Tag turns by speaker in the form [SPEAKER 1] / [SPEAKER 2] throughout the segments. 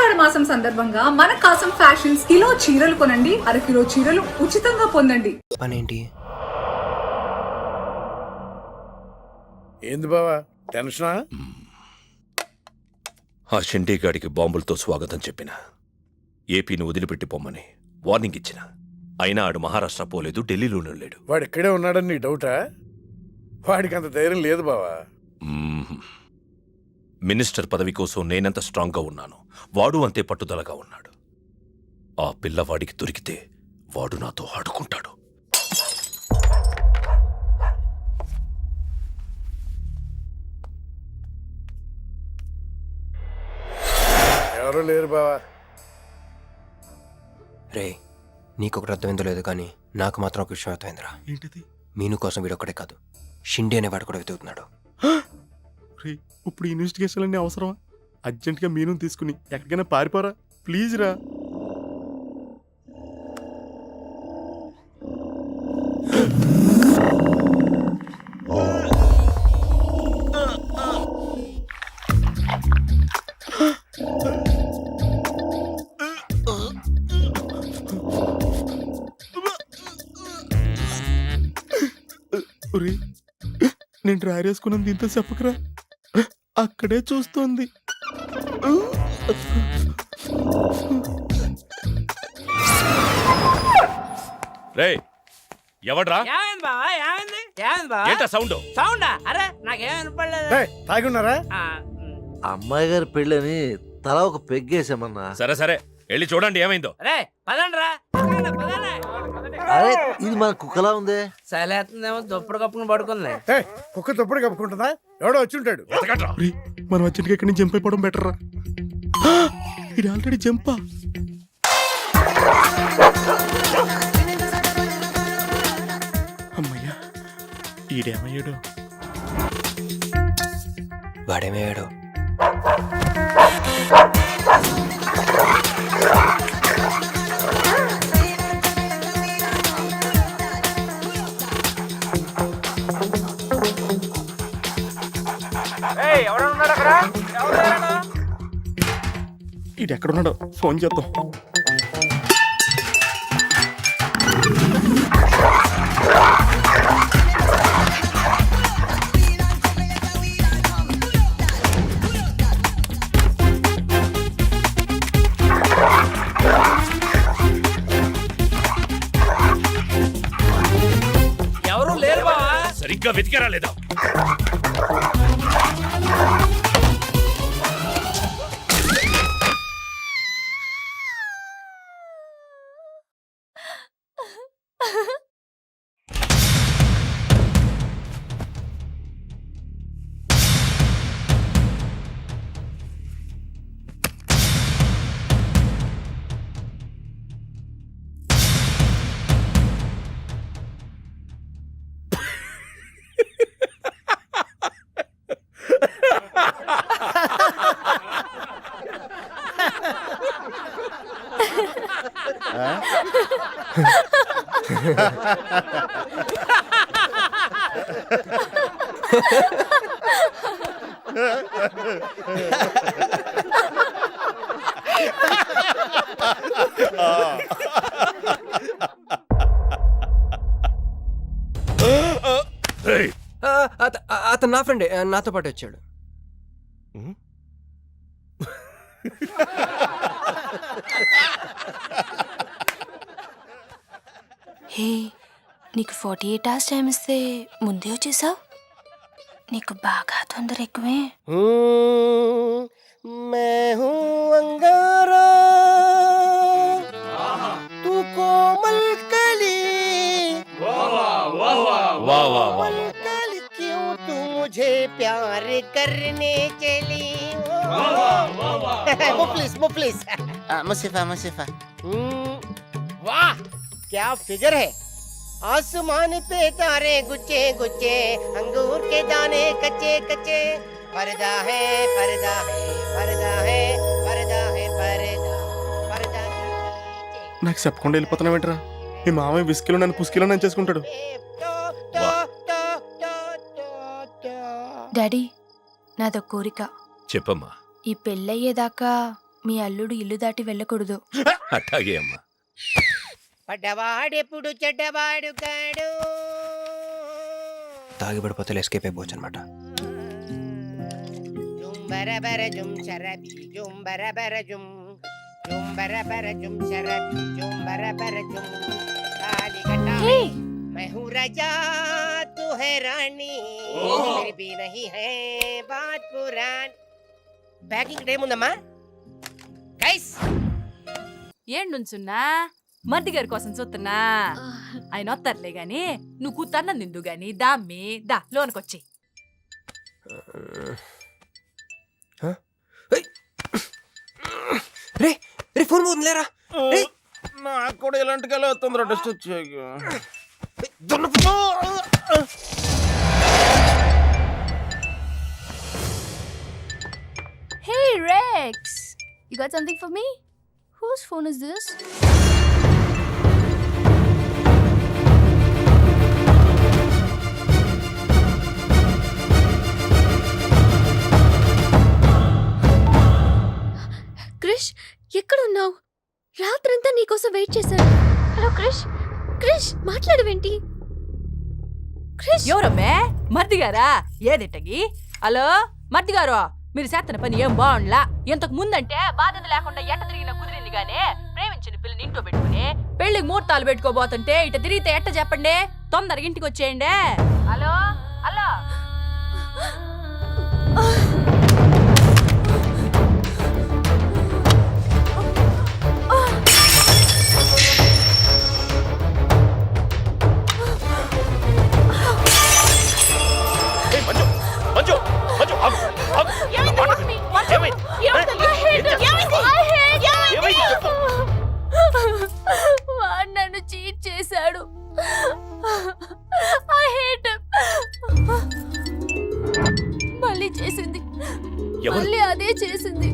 [SPEAKER 1] ఆషాఢ మాసం సందర్భంగా మన కాసం ఫ్యాషన్స్ కిలో చీరలు కొనండి, అరకిలో చీరలు ఉచితంగా పొందండి.
[SPEAKER 2] పనేంటి?
[SPEAKER 3] ఏంది బావా టెన్షనా?
[SPEAKER 4] ఆ షిండేగాడికి బాంబులతో స్వాగతం చెప్పిన, ఏపీని వదిలిపెట్టి పొమ్మని వార్నింగ్ ఇచ్చిన. అయినా ఆడు మహారాష్ట్ర పోలేదు, ఢిల్లీలోనూ లేడు.
[SPEAKER 3] వాడు ఇక్కడే ఉన్నాడని నీ డౌటా? వాడికి అంత ధైర్యం లేదు బావా.
[SPEAKER 4] మినిస్టర్ పదవి కోసం నేనెంత స్ట్రాంగ్గా ఉన్నాను, వాడు అంతే పట్టుదలగా ఉన్నాడు. ఆ పిల్లవాడికి దొరికితే వాడు నాతో ఆడుకుంటాడు.
[SPEAKER 3] ఎవరూ లేరు బావా.
[SPEAKER 2] రే, నీకొకటి అర్థమైందో లేదు కానీ నాకు మాత్రం ఒక విషయం అర్థమైందిరా.
[SPEAKER 5] ఏంటిది?
[SPEAKER 2] మీను కోసం వీడొక్కడే కాదు, షిండే అనేవాడు కూడా వెతుకుతున్నాడు.
[SPEAKER 5] రే, ఇప్పుడు ఇన్వెస్టిగేషన్లన్నీ అవసరమా? అర్జెంట్గా మీను తీసుకుని ఎక్కడికైనా పారిపోరా ప్లీజ్ రా. నేను డ్రైర్ వేసుకున్నాను, దీంతో చెప్పకరా. అక్కడే చూస్తోంది.
[SPEAKER 4] రేయ్, ఎవడ్రా? ఏంటా సౌండ్?
[SPEAKER 6] సౌండా? అరే నాకేం వినపడలేదు.
[SPEAKER 3] ఏయ్, తాగి ఉన్నారా?
[SPEAKER 7] అమ్మాయి గారి పెళ్ళని తల ఒక పెగ్గేసామన్నా.
[SPEAKER 4] సరే సరే, వెళ్ళి చూడండి ఏమైందో.
[SPEAKER 6] రే పదండ్రా.
[SPEAKER 7] అరే ఇది మన కుక్కలా ఉంది.
[SPEAKER 6] సలేతుందేమో దుప్పుడు కప్పుకుని పడుకుంది.
[SPEAKER 3] ఏయ్, కుక్క తప్పుడు కప్పుకుంటుందా? ఎవడో వచ్చి ఉంటాడు.
[SPEAKER 4] ఎతకండ్రా.
[SPEAKER 5] రే, మనం అర్జెంట్గా ఇక్కడి నుంచి జంప్ అయిపోవడం బెటర్ రా. ఇది ఆల్రెడీ జంపా. అమ్మయ్యా, ఈడేమయ్యాడు?
[SPEAKER 2] వాడేమయ్యాడు?
[SPEAKER 5] ఈడు ఎక్కడున్నాడో ఫోన్ చేద్దాం.
[SPEAKER 6] ఎవరు లేరు బావా.
[SPEAKER 4] సరిగ్గా వెతికారా లేదా?
[SPEAKER 2] అతను నా ఫ్రెండే, నాతో పాటు వచ్చాడు.
[SPEAKER 8] హే, నీకు 48 hours టైం ఇస్తే ముందే వచ్చేసావు. నీకు బాగా తొందర ఎక్కువే.
[SPEAKER 9] प्यार करने चली मुफलिस मुसीफा वाह क्या फिगर है। आसमान पे तारे गुच्छे गुच्छे, अंगूर के दाने कच्चे कच्चे, पर्दा है पर्दा है पर्दा है पर्दा है पर्दा पर्दा।
[SPEAKER 5] నాకు చెప్పకుండా వెళ్ళిపోతున్నావేంట్రా? మీ మామయ్య విస్కీలో నన్ను పుస్కీలో నన్ను చేసుకుంటాడు.
[SPEAKER 8] డాడీ, నాదో కోరిక.
[SPEAKER 4] చెప్పమ్మా.
[SPEAKER 8] ఈ పెళ్ళయ్యేదాకా మీ అల్లుడు ఇల్లు దాటి వెళ్ళకూడదు.
[SPEAKER 4] అట్టాగే అమ్మా.
[SPEAKER 9] పడ్డవాడెప్పుడు చెడ్డవాడు కాడు.
[SPEAKER 2] తాగి పడిపోతే ఎస్కేప్ అయిపోవచ్చు అనమాట.
[SPEAKER 9] జుంబరబర జుం శరబి జుంబరబర జుం జుంబరబర జుం శరబి జుంబరబర జుం తాలి కట్టా
[SPEAKER 8] హే
[SPEAKER 9] मैं हूँ राजा तू है रानी फिर भी नहीं है बात पुरानी. ప్యాకింగ్ టైం ఉందమ్మా గైస్.
[SPEAKER 10] ఏం నుంచున్నా మర్ది గారి కోసం చూస్తున్నా. ఆయన వస్తారులే గాని నువ్వు కూతన్నం నిండు గాని దామ్మి దా లోనకొచ్చి.
[SPEAKER 2] రే రే ఫోన్ పోతుంది లేరా.
[SPEAKER 5] నాకు కూడా ఇలాంటి కళ వస్తుందిరా టెస్ట్ వచ్చాక.
[SPEAKER 8] Hey Rex, you got something for me? Whose phone is this? Krish, ఎక్కడున్నావు? రాత్రంతా నీకోసం వెయిట్ చేశాను. హలో క్రిష్, క్రిష్ మాట్లాడవేంటి? క్రిష్,
[SPEAKER 10] ఎవరమ్మే మర్ది గారా? ఏదిట్టగి? హలో మర్ది గారు, మీరు చేస్తున్న పని ఏం బాగుండ్లా. ఇంతకు ముందంటే బాధ్యత లేకుండా ఎట్ట తిరిగిన కుదిరింది గానే ప్రేమించిన పిల్లని ఇంట్లో పెట్టుకుని పెళ్లికి ముహూర్తాలు పెట్టుకోబోతుంటే ఇట తిరిగితే ఎట్ట చెప్పండి? తొందరగా ఇంటికి వచ్చేయండి. Hello hello.
[SPEAKER 4] మంజు మంజు ఆగు, ఆగు. నా మాట విను. ఏమైంది? ఏమైంది చెప్పు.
[SPEAKER 8] వాడు నన్ను చీట్ చేశాడు. I hate him. మళ్ళీ చేసింది,
[SPEAKER 4] ఎవరు?
[SPEAKER 8] మళ్ళీ అదే చేసింది.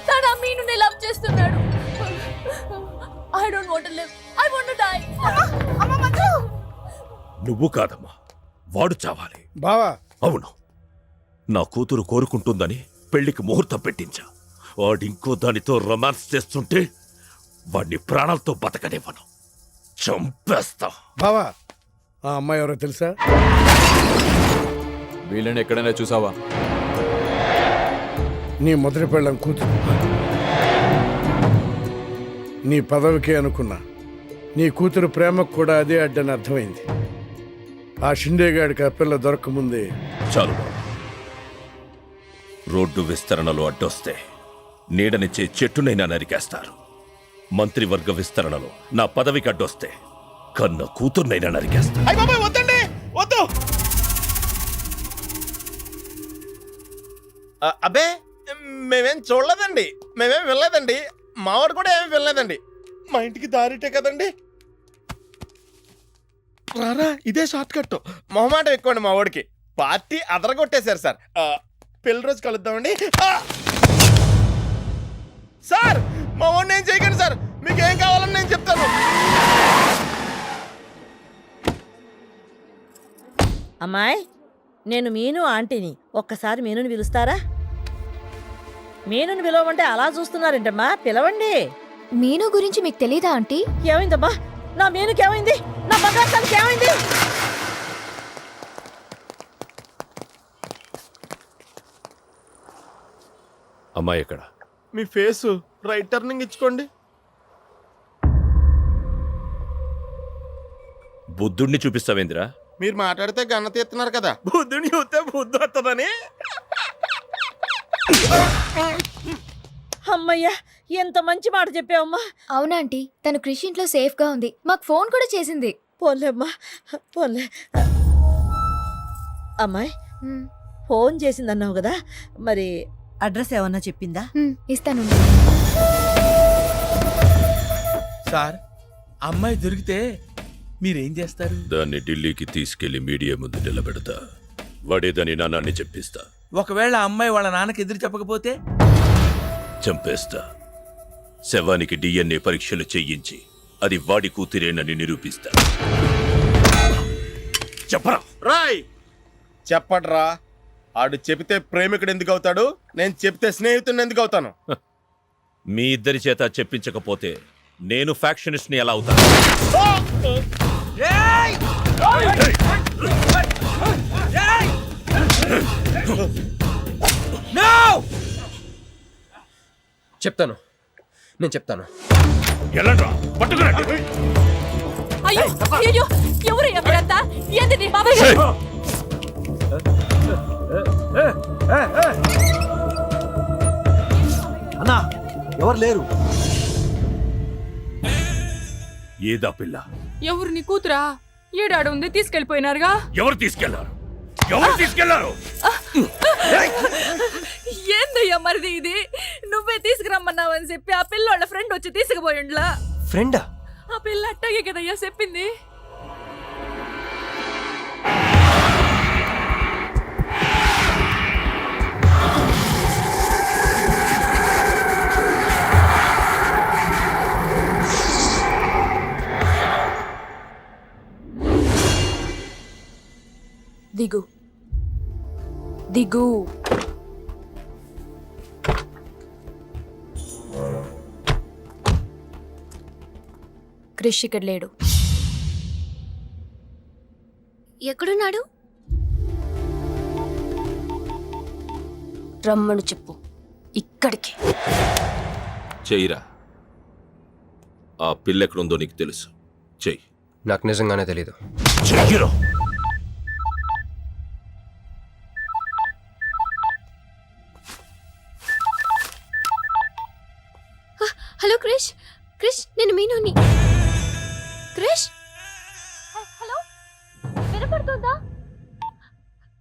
[SPEAKER 8] తను ఆ మీనుని లవ్ చేస్తున్నాడు. I don't want to live. I want to die.
[SPEAKER 4] నువ్వు కాదమ్మా, వాడు చావాలి.
[SPEAKER 3] బావా
[SPEAKER 4] అవును, నా కూతురు కోరుకుంటుందని పెళ్లికి ముహూర్తం పెట్టించా. వాడింకో దానితో రొమాన్స్ చేస్తుంటే వాడిని ప్రాణాలతో బతకనివ్వను, చంపేస్తా.
[SPEAKER 3] బావా ఆ అమ్మాయి ఎవరో తెలుసా?
[SPEAKER 11] వీళ్ళని ఎక్కడైనా చూసావా?
[SPEAKER 3] నీ మొదటి పెళ్ళం కూతురు. నీ పదవికి అనుకున్నా, నీ కూతురు ప్రేమకు కూడా అదే అడ్డని అర్థమైంది. ఆ షిండేగాడికి ఆ పిల్ల దొరకముందే.
[SPEAKER 4] చాలు బాబు. రోడ్డు విస్తరణలో అడ్డొస్తే నీడనిచ్చే చెట్టునైనా నరికేస్తారు. మంత్రివర్గ విస్తరణలో నా పదవికి అడ్డొస్తే కన్న కూతుర్నైనా నరికేస్తారు.
[SPEAKER 5] వద్దండి, వద్దు. అబ్బే మేమేం చూడలేదండి, మేమేం వెళ్ళలేదండి. మావాడు కూడా ఏమీ వెళ్ళలేదండి. మా ఇంటికి దారిటే కదండి. రారా, ఇదే షార్ట్ కట్. మొహమాటం ఎక్కువండి మా వాడికి. పార్టీ అదరగొట్టేశారు సార్. పెళ్లి రోజు కలుద్దామండి. సార్ మా వాడిని ఏం చేయకండి సార్, మీకు ఏం కావాలని నేను చెప్తాను.
[SPEAKER 12] అమ్మాయి, నేను మీను ఆంటీని. ఒక్కసారి మీనుని పిలుస్తారా? మీనుని పిలవమంటే అలా చూస్తున్నారేంటమ్మా, పిలవండి.
[SPEAKER 8] మీను గురించి మీకు తెలీదా ఆంటీ?
[SPEAKER 12] ఏమైందమ్మా? నా మీనుకి ఏమైంది? నా బంగారు తనకి ఏమైంది?
[SPEAKER 4] అమ్మాయి ఎక్కడ?
[SPEAKER 5] మీ ఫేసు రైట్ టర్నింగ్ ఇచ్చుకోండి.
[SPEAKER 4] బుద్ధుడిని చూపిస్తావేందిరా?
[SPEAKER 5] మీరు మాట్లాడితే గన్న తీస్తున్నారు కదా, బుద్ధుని చూస్తే బుద్ధి వస్తుందని.
[SPEAKER 12] అమ్మయ్యా, ఎంత మంచి మాట చెప్పావమ్మా.
[SPEAKER 8] అవునాంటీ, తను క్రిష్ ఇంట్లో సేఫ్ గా ఉంది. మాకు ఫోన్ కూడా చేసింది.
[SPEAKER 12] పోన్లేమ్మా, పోన్లే. అమ్మాయి, ఫోన్ చేసిందన్నావు కదా, మరి అడ్రస్ ఏమన్నా చెప్పిందా?
[SPEAKER 8] ఇస్తాను.
[SPEAKER 6] సార్, అమ్మాయి దొరికితే మీరేం చేస్తారు?
[SPEAKER 4] దాన్ని ఢిల్లీకి తీసుకెళ్లి మీడియా ముందు నిలబెడతా. వాడేదని నాన్నని చెప్పిస్తా.
[SPEAKER 6] ఒకవేళ అమ్మాయి వాళ్ళ నాన్నకి ఎదురు చెప్పకపోతే
[SPEAKER 4] చంపేస్తా. శవానికి DNA పరీక్షలు చేయించి అది వాడి కూతురేనని నిరూపిస్తా. చెప్పరా.
[SPEAKER 5] రాయ్ చెప్పడ్రా. ఆడు చెబితే ప్రేమికుడు ఎందుకు అవుతాడు, నేను చెప్తే స్నేహితుడిని ఎందుకు అవుతాను?
[SPEAKER 4] మీ ఇద్దరి చేత చెప్పించకపోతే నేను ఫ్యాక్షనిస్ట్ ని ఎలా అవుతాను?
[SPEAKER 2] చెప్తాను, నేను చెప్తాను.
[SPEAKER 4] ఎలాంట్రా పట్టుకురండి.
[SPEAKER 10] అయ్యో అయ్యో ఎవరు ఎవరంతా ఏంది బాబాయ్ గారు?
[SPEAKER 7] అన్నా ఎవరు లేరు.
[SPEAKER 4] ఏదా పిల్ల?
[SPEAKER 10] ఎవరు నీ కూతురా? ఏడాడు ఉంది తీసుకెళ్లిపోయినారుగా.
[SPEAKER 4] ఎవరు తీసుకెళ్లారు? ఎవరు తీసుకెళ్లారు?
[SPEAKER 10] ఏందయ్యా మరిది ఇది? నువ్వే తీసుకురమ్మన్నావని చెప్పి ఆ పిల్లోళ్ళ ఫ్రెండ్ వచ్చి తీసుకుపోయిండ్లా.
[SPEAKER 2] ఫ్రెండా?
[SPEAKER 10] ఆ పిల్ల అట్టగే కదయ్యా చెప్పింది. దిగు దిగు. క్రిష్ ఇక్కడ లేడు.
[SPEAKER 8] ఎక్కడున్నాడు?
[SPEAKER 10] రమ్మను చెప్పు ఇక్కడికి.
[SPEAKER 4] చెయ్యిరా. ఆ పిల్ల ఎక్కడుందో నీకు తెలుసు. చెయ్యి.
[SPEAKER 2] నాకు నిజంగానే తెలీదు.
[SPEAKER 4] చెయ్యిరా.
[SPEAKER 8] హలో క్రిష్, క్రిష్ నేను మీనుని. క్రిష్ హలో వినపడుతుందా?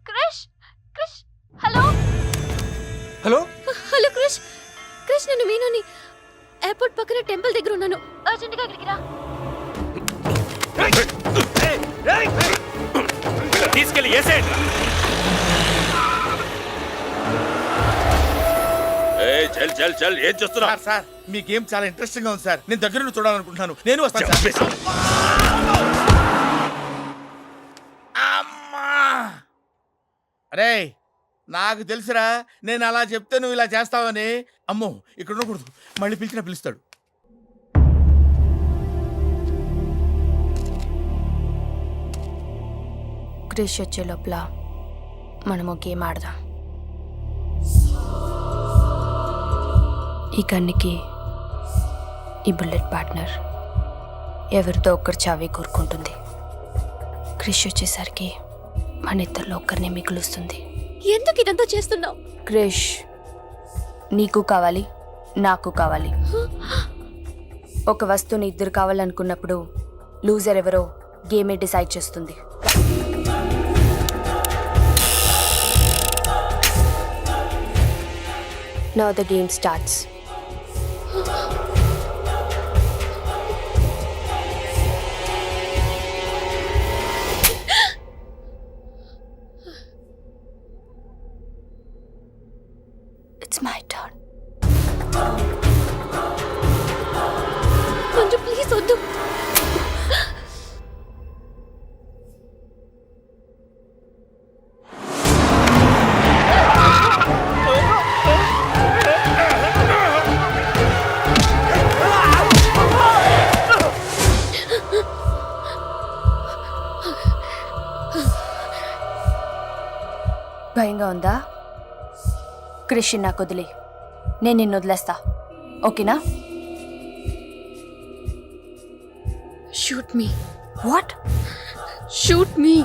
[SPEAKER 8] Krish Krish hello
[SPEAKER 2] hello
[SPEAKER 8] hello Krish, Krish నేను మీనుని. ఎయిర్పోర్ట్ పక్కన టెంపుల్ దగ్గర ఉన్నాను. అర్జెంట్గా ఇక్కడికి రా.
[SPEAKER 4] తీసుకెళ్ళి ఏసేయండి. చల్ చల్ చల్. ఏం చూస్తున్నా?
[SPEAKER 6] సార్ మీ గేమ్ చాలా ఇంట్రెస్టింగ్ గా ఉంది సార్. నేను దగ్గర నుండి చూడాలనుకుంటున్నాను. నేను వస్తాను సార్. అమ్మా అరే నాకు తెలుసురా, నేను అలా చెప్తే నువ్వు ఇలా చేస్తావని. అమ్మో ఇక్కడ ఉండకూడదు, మళ్ళీ పిలుస్తాడు.
[SPEAKER 10] క్రిష్ వచ్చే లోపల మనము గేమ్ ఆడదాం. ఈ కన్నికి ఈ బుల్లెట్ పార్ట్నర్ ఎవరితో ఒక్కరు చావే కోరుకుంటుంది. క్రిష్ వచ్చేసరికి మన ఇద్దరిలో ఒక్కరినే మిగులుస్తుంది.
[SPEAKER 8] ఎందుకు ఇదంతా చేస్తున్నావు?
[SPEAKER 10] క్రిష్ నీకు కావాలి, నాకు కావాలి. ఒక వస్తువుని ఇద్దరు కావాలనుకున్నప్పుడు లూజర్ ఎవరో గేమే డిసైడ్ చేస్తుంది. Now the game starts. It's my turn.
[SPEAKER 8] Manju please వద్దు.
[SPEAKER 10] భయంగా ఉందా? క్రిష్ నాకు వదిలే, నేను నిన్ను వదిలేస్తా. ఓకేనా?
[SPEAKER 8] Shoot me.
[SPEAKER 10] What?
[SPEAKER 8] Shoot me.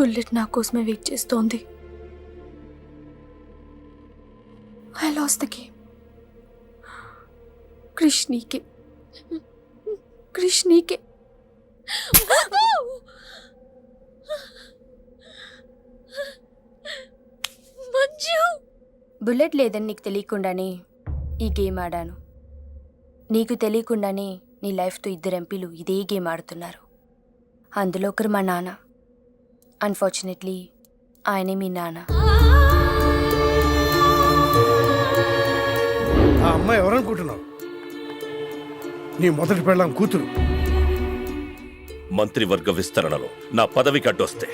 [SPEAKER 10] Bullet నా కోసమే వెయిట్ చేస్తోంది. I lost the game. Krish నీకే, క్రిష్ నీకే.
[SPEAKER 8] బుల్లెట్ లేదని నీకు తెలియకుండానే ఈ గేమ్ ఆడాను. నీకు తెలియకుండానే నీ లైఫ్తో 2 ఎంపీలు ఇదే గేమ్ ఆడుతున్నారు. అందులో ఒకరు మా నాన్న. అన్ఫార్చునేట్లీ ఆయనే మీ నాన్న.
[SPEAKER 3] ఆ అమ్మాయి ఎవరనుకుంటున్నావు? నీ మొదటి పెళ్ళాం కూతురు.
[SPEAKER 4] మంత్రివర్గ విస్తరణలో నా పదవికి అడ్డొస్తే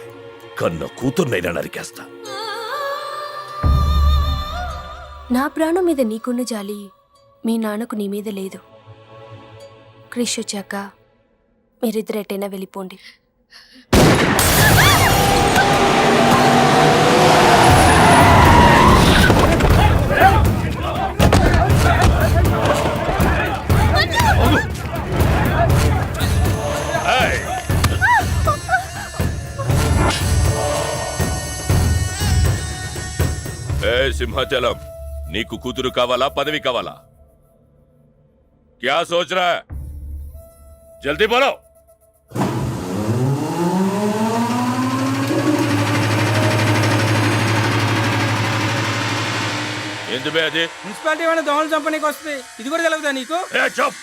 [SPEAKER 4] కన్న కూతుర్నైనా నరికేస్తా.
[SPEAKER 8] నా ప్రాణం మీద నీకున్న జాలి మీ నాన్నకు నీ మీద లేదు. క్రిష్ వచ్చాక మీరిద్దరు ఎటైనా వెళ్ళిపోండి.
[SPEAKER 4] సింహాచలం, నీకు కూతురు కావాలా, పదవి కావాలా? క్యా సోచ్ రా? జల్దీ బోలో. ఎందుకు అది?
[SPEAKER 11] మున్సిపాలిటీ వాళ్ళ దోమలు చంపనీకి వస్తుంది. ఇది కూడా తెలుగుదా నీకు?
[SPEAKER 4] చప్.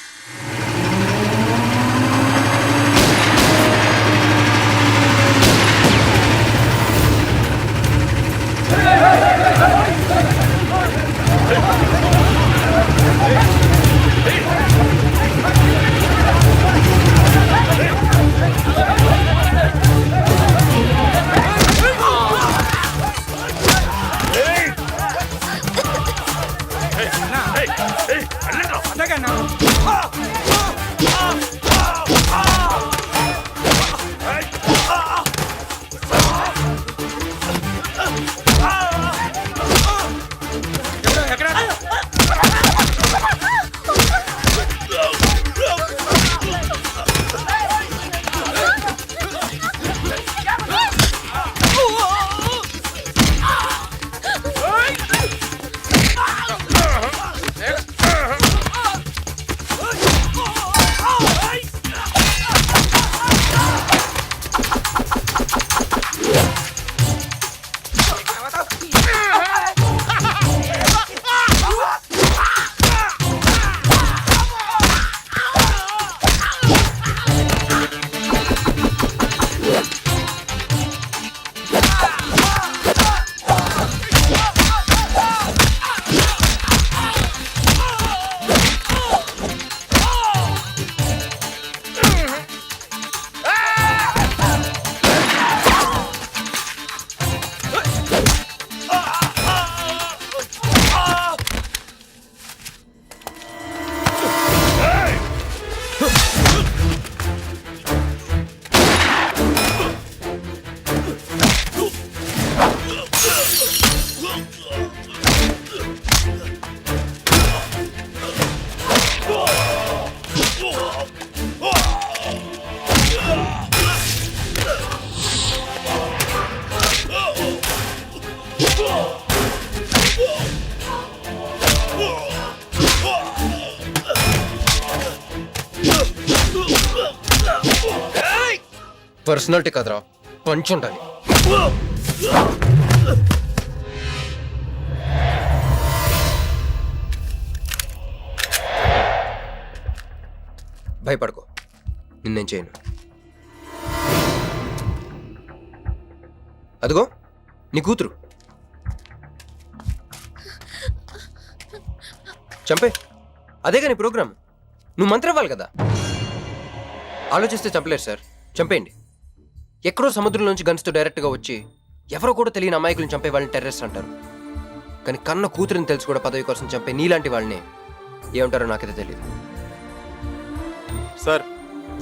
[SPEAKER 2] పర్సనాలిటీ కదరా, పంచ్ ఉండాలి. భయపడుకో, నిన్నేం చేయను. అదిగో నీ కూతురు. చంపే, అదేగా నీ ప్రోగ్రామ్. నువ్వు మంత్రి అవ్వాలి కదా. ఆలోచిస్తే చంపలేరు సార్, చంపేయండి. ఎక్కడో సముద్రంలోంచి గన్స్తో డైరెక్ట్గా వచ్చి ఎవరో కూడా తెలియని అమాయకులను చంపే వాళ్ళని టెర్రరిస్ట్ అంటారు. కానీ కన్న కూతురిని తెలిసి కూడా పదవి కోసం చంపే నీలాంటి వాళ్ళని ఏమంటారో నాకైతే తెలియదు.
[SPEAKER 5] సార్,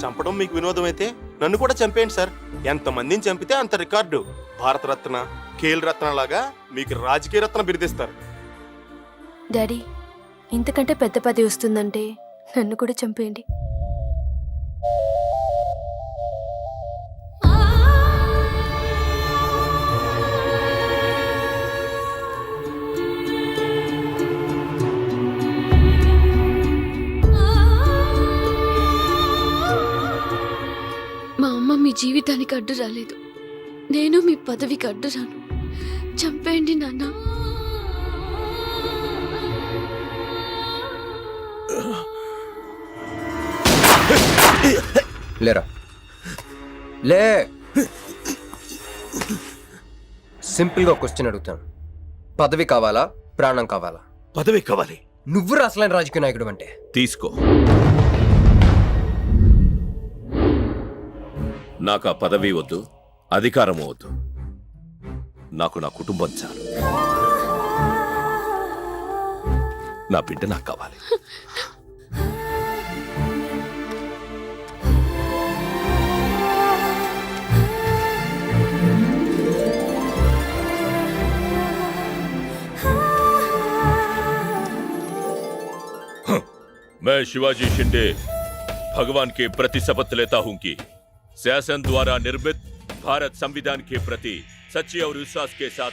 [SPEAKER 5] చంపడం మీకు వినోదం అయితే నన్ను కూడా చంపేయండి సార్. ఎంతమందిని చంపితే అంత రికార్డు. భారతరత్న, ఖేల్ రత్న లాగా మీకు రాజకీయ రత్న బిరుదిస్తారు.
[SPEAKER 8] డాడీ, ఇంతకంటే పెద్ద పదవి వస్తుందంటే నన్ను కూడా చంపేయండి.
[SPEAKER 13] మా అమ్మ మీ జీవితానికి అడ్డు రాలేదు, నేను మీ పదవికి అడ్డు రాను. చంపేయండి నాన్న.
[SPEAKER 2] లేరా లే. సింపుల్గా క్వశ్చన్ అడుగుతాను, పదవి కావాలా ప్రాణం కావాలా?
[SPEAKER 4] పదవి కావాలి.
[SPEAKER 2] నువ్వు అసలైన రాజకీయ నాయకుడు అంటే.
[SPEAKER 4] తీసుకో. నాకు ఆ పదవి వద్దు, అధికారము వద్దు. నాకు నా కుటుంబం చాలు. నా బిడ్డ నాకు కావాలి. मैं शिवाजी शिंदे भगवान के प्रति शपथ लेता हूं कि शासन द्वारा निर्मित भारत संविधान के प्रति सच्चे और विश्वास के साथ